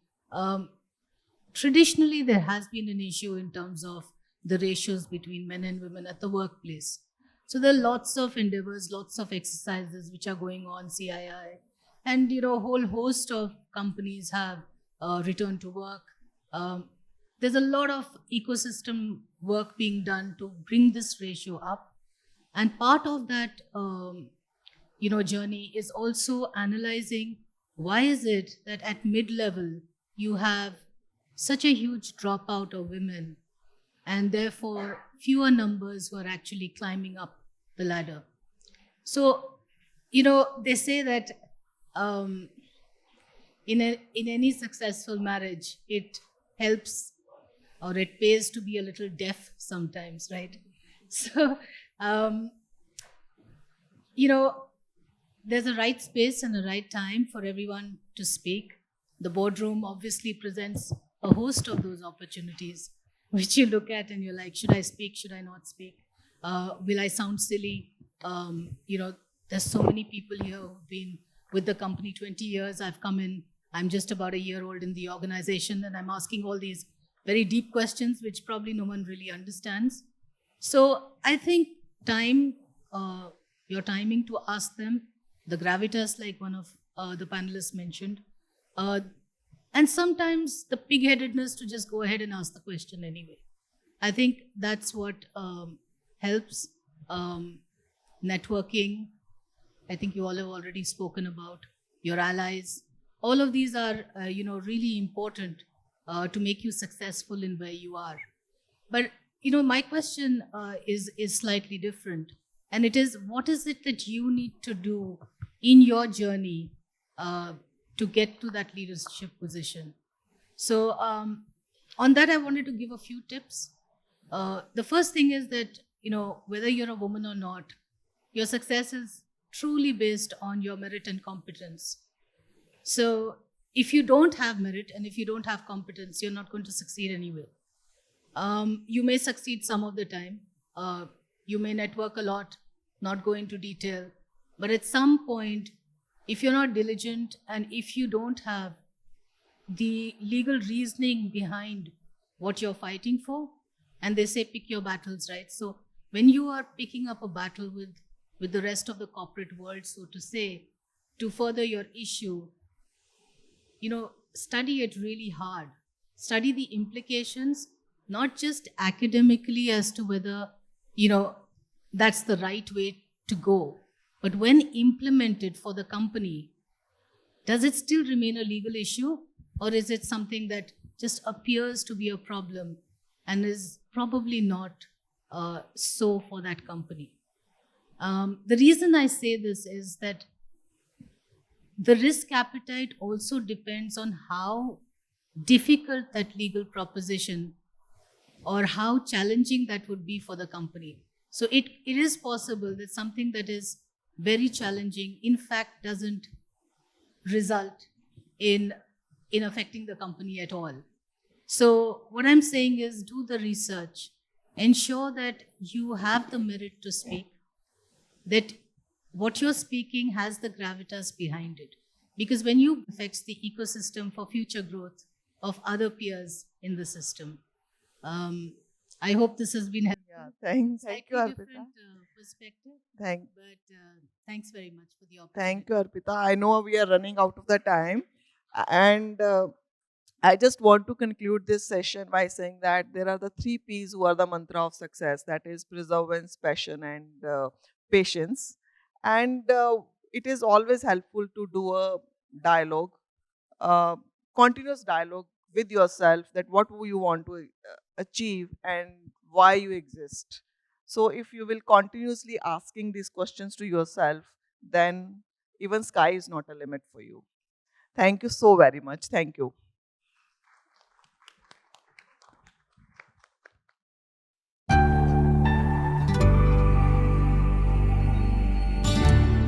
Traditionally, there has been an issue in terms of the ratios between men and women at the workplace. So there are lots of endeavors, lots of exercises which are going on, CII, and a whole host of companies have returned to work. There's a lot of ecosystem work being done to bring this ratio up, and part of that journey is also analyzing why is it that at mid-level you have such a huge dropout of women, and therefore fewer numbers who are actually climbing up the ladder. So, they say that in any successful marriage, it helps or it pays to be a little deaf sometimes, right? So, there's a right space and a right time for everyone to speak. The boardroom obviously presents a host of those opportunities, which you look at and you're like, should I speak? Should I not speak? Will I sound silly? There's so many people here who've been with the company 20 years. I've come in, I'm just about a year old in the organization, and I'm asking all these very deep questions, which probably no one really understands. So I think your timing to ask them, the gravitas, like one of the panelists mentioned, and sometimes the pig-headedness to just go ahead and ask the question anyway. I think that's what helps. Networking, I think you all have already spoken about, your allies. All of these are, really important to make you successful in where you are. But, my question is slightly different. And it is, what is it that you need to do in your journey to get to that leadership position? So on that, I wanted to give a few tips. The first thing is that, whether you're a woman or not, your success is truly based on your merit and competence. So if you don't have merit and if you don't have competence, you're not going to succeed anyway. You may succeed some of the time. You may network a lot, not go into detail. But at some point, if you're not diligent and if you don't have the legal reasoning behind what you're fighting for, and they say pick your battles, right? So when you are picking up a battle with the rest of the corporate world, so to say, to further your issue, study it really hard. Study the implications, not just academically as to whether, that's the right way to go, but when implemented for the company, does it still remain a legal issue, or is it something that just appears to be a problem and is probably not so for that company? The reason I say this is that the risk appetite also depends on how difficult that legal proposition or how challenging that would be for the company. So it is possible that something that is very challenging, in fact, doesn't result in affecting the company at all. So what I'm saying is, do the research, ensure that you have the merit to speak, that what you're speaking has the gravitas behind it. Because when you affects the ecosystem for future growth of other peers in the system. I hope this has been helpful. Yeah, thank you, Slightly Arpita. different perspective, Thank but thanks very much for the opportunity. Thank you, Arpita. I know we are running out of the time. And I just want to conclude this session by saying that there are the 3 P's who are the mantra of success. That is perseverance, passion, and patience. And it is always helpful to do a dialogue, uh, continuous dialogue with yourself, that what you want to achieve and why you exist. So if you will continuously asking these questions to yourself, then even sky is not a limit for you. Thank you so very much. Thank you.